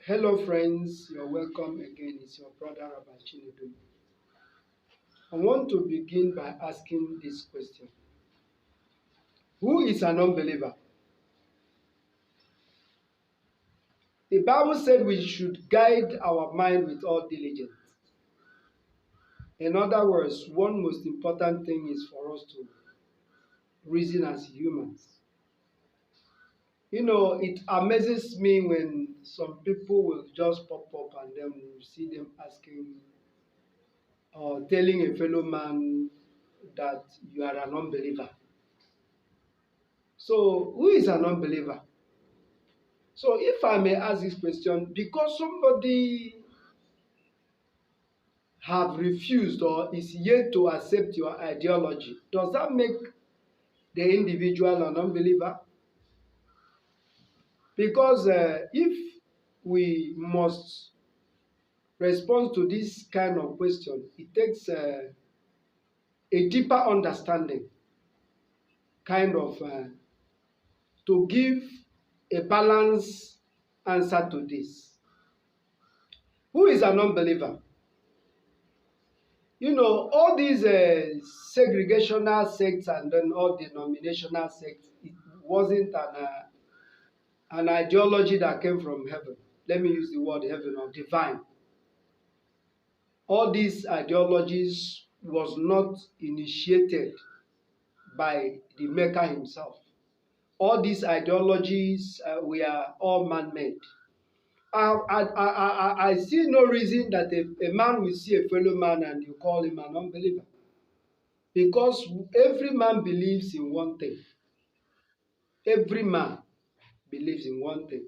Hello, friends. You're welcome again. It's your brother Rabbi Chinedu. I want to begin by asking this question: who is an unbeliever? The Bible said we should guide our mind with all diligence. In other words, one most important thing is for us to reason as humans. It amazes me when some people will just pop up and then we see them asking or telling a fellow man that you are an unbeliever. So, who is an unbeliever? So, if I may ask this question, because somebody have refused or is yet to accept your ideology, does that make the individual an unbeliever? Because if we must respond to this kind of question, it takes a deeper understanding, kind of to give a balanced answer to this. Who is an unbeliever? All these segregational sects and then all denominational sects, it wasn't an ideology that came from heaven. Let me use the word heaven or divine. All these ideologies was not initiated by the Maker himself. All these ideologies were all man-made. I see no reason that a man will see a fellow man and you call him an unbeliever. Because every man believes in one thing. Every man believes in one thing.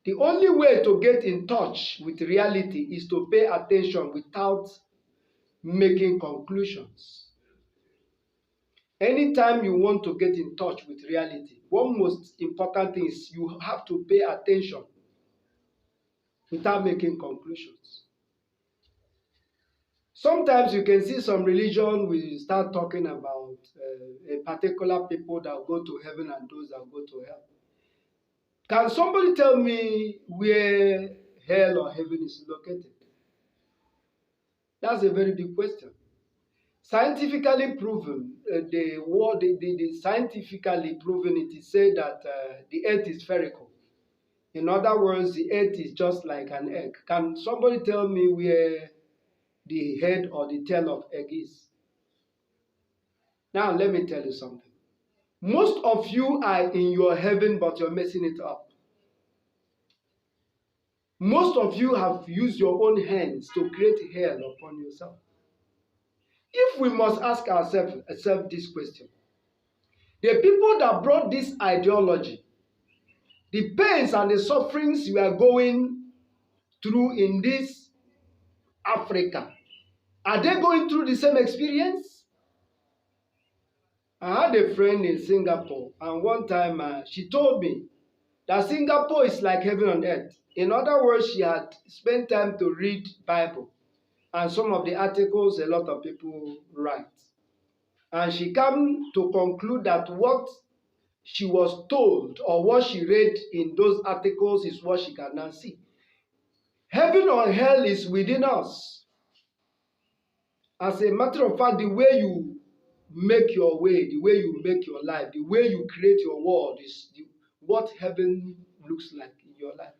The only way to get in touch with reality is to pay attention without making conclusions. Anytime you want to get in touch with reality, one most important thing is you have to pay attention without making conclusions. Sometimes you can see some religion will start talking about a particular people that go to heaven and those that go to hell. Can somebody tell me where hell or heaven is located? That's a very big question. Scientifically proven, scientifically proven, it is said that the earth is spherical. In other words, the earth is just like an egg. Can somebody tell me where the head or the tail of egg is? Now, let me tell you something. Most of you are in your heaven, but you're messing it up. Most of you have used your own hands to create hell upon yourself. If we must ask ourselves this question, the people that brought this ideology, the pains and the sufferings we are going through in this Africa, are they going through the same experience? I had a friend in Singapore, and one time she told me that Singapore is like heaven on earth. In other words, she had spent time to read Bible and some of the articles a lot of people write. And she came to conclude that what she was told or what she read in those articles is what she can now see. Heaven or hell is within us. As a matter of fact, the way you make your way, the way you make your life, the way you create your world is what heaven looks like in your life.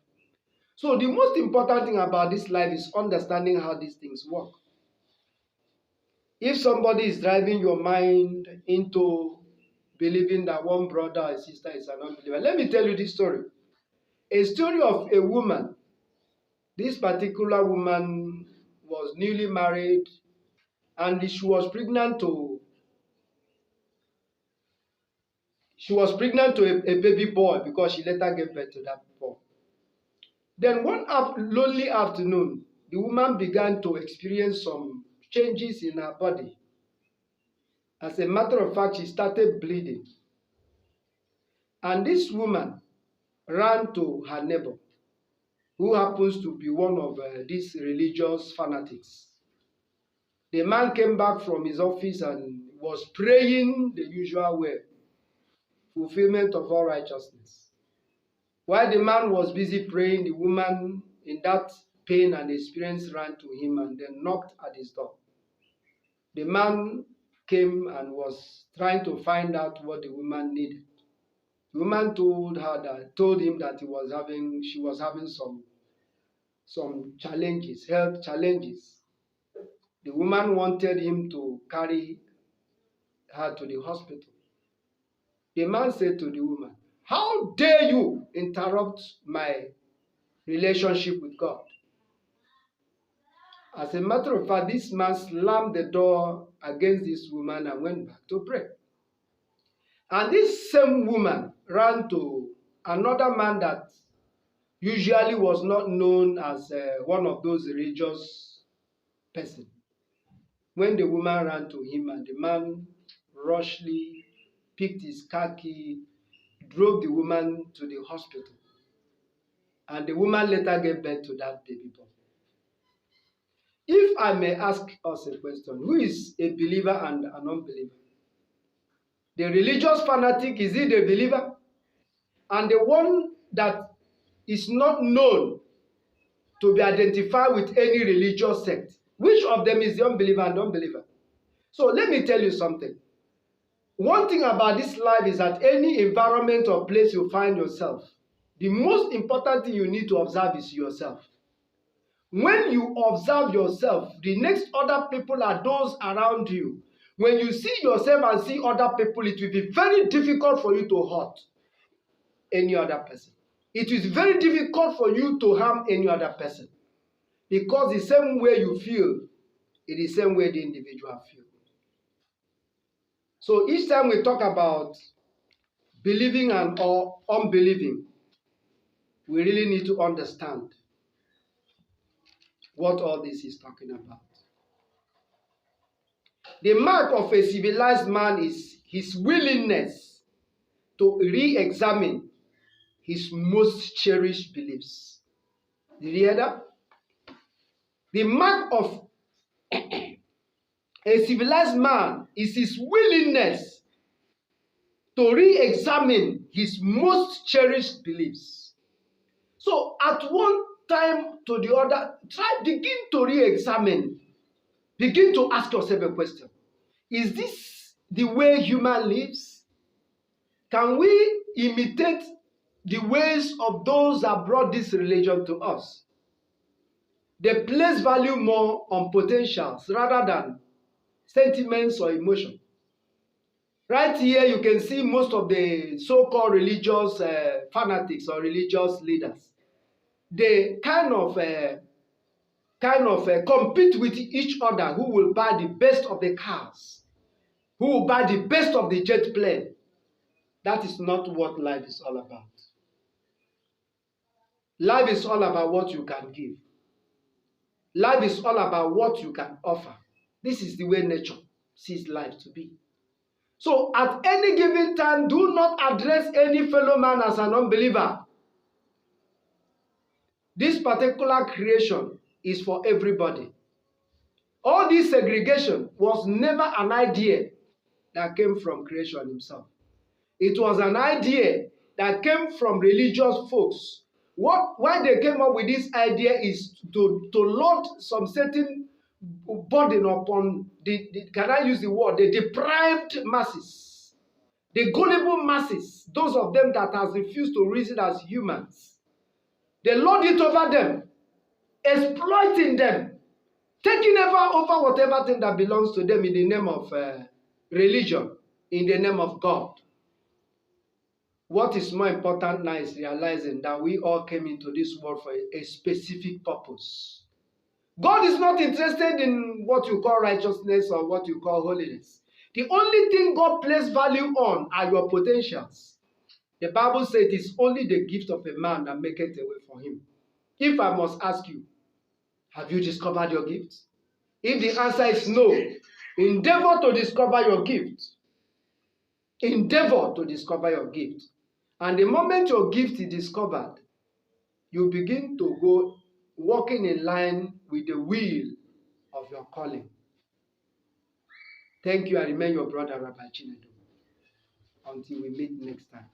So the most important thing about this life is understanding how these things work. If somebody is driving your mind into believing that one brother or sister is an unbeliever, let me tell you this story. A story of a woman. This particular woman was newly married and she was pregnant to a baby boy because she later gave birth to that boy. Then one lonely afternoon, the woman began to experience some changes in her body. As a matter of fact, she started bleeding. And this woman ran to her neighbor, who happens to be one of these religious fanatics. The man came back from his office and was praying the usual way, fulfillment of all righteousness. While the man was busy praying, the woman in that pain and experience ran to him and then knocked at his door. The man came and was trying to find out what the woman needed. The woman told him that she was having some challenges, health challenges. The woman wanted him to carry her to the hospital. The man said to the woman, "How dare you interrupt my relationship with God?" As a matter of fact, this man slammed the door against this woman and went back to pray. And this same woman ran to another man that usually was not known as one of those religious persons. When the woman ran to him and the man rushly picked his car key, drove the woman to the hospital. And the woman later gave birth to that baby boy. If I may ask us a question, who is a believer and an unbeliever? The religious fanatic, is he the believer? And the one that is not known to be identified with any religious sect, which of them is the unbeliever and unbeliever? So let me tell you something. One thing about this life is that any environment or place you find yourself, the most important thing you need to observe is yourself. When you observe yourself, the next other people are those around you. When you see yourself and see other people, it will be very difficult for you to hurt any other person. It is very difficult for you to harm any other person. Because the same way you feel, it is the same way the individual feels. So each time we talk about believing and or unbelieving, we really need to understand what all this is talking about. The mark of a civilized man is his willingness to re-examine his most cherished beliefs. Did you hear that? The mark of a civilized man is his willingness to re-examine his most cherished beliefs. So at one time to the other, begin to re-examine. Begin to ask yourself a question. Is this the way human lives? Can we imitate the ways of those that brought this religion to us? They place value more on potentials rather than sentiments or emotion. Right here, you can see most of the so-called religious fanatics or religious leaders. They kind of compete with each other who will buy the best of the cars, who will buy the best of the jet plane. That is not what life is all about. Life is all about what you can give. Life is all about what you can offer. This is the way nature sees life to be. So at any given time, do not address any fellow man as an unbeliever. This particular creation is for everybody. All this segregation was never an idea that came from creation himself. It was an idea that came from religious folks. Why they came up with this idea is to load some certain burden upon can I use the word, the deprived masses, the gullible masses, those of them that has refused to reason as humans. They load it over them, exploiting them, taking over whatever thing that belongs to them in the name of religion, in the name of God. What is more important now is realizing that we all came into this world for a specific purpose. God is not interested in what you call righteousness or what you call holiness. The only thing God places value on are your potentials. The Bible says it is only the gift of a man that maketh a way for him. If I must ask you, have you discovered your gift? If the answer is no, endeavor to discover your gift. Endeavor to discover your gift. And the moment your gift is discovered, you begin to go walking in line with the will of your calling. Thank you. I remain your brother, Rabbi Chinedu. Until we meet next time.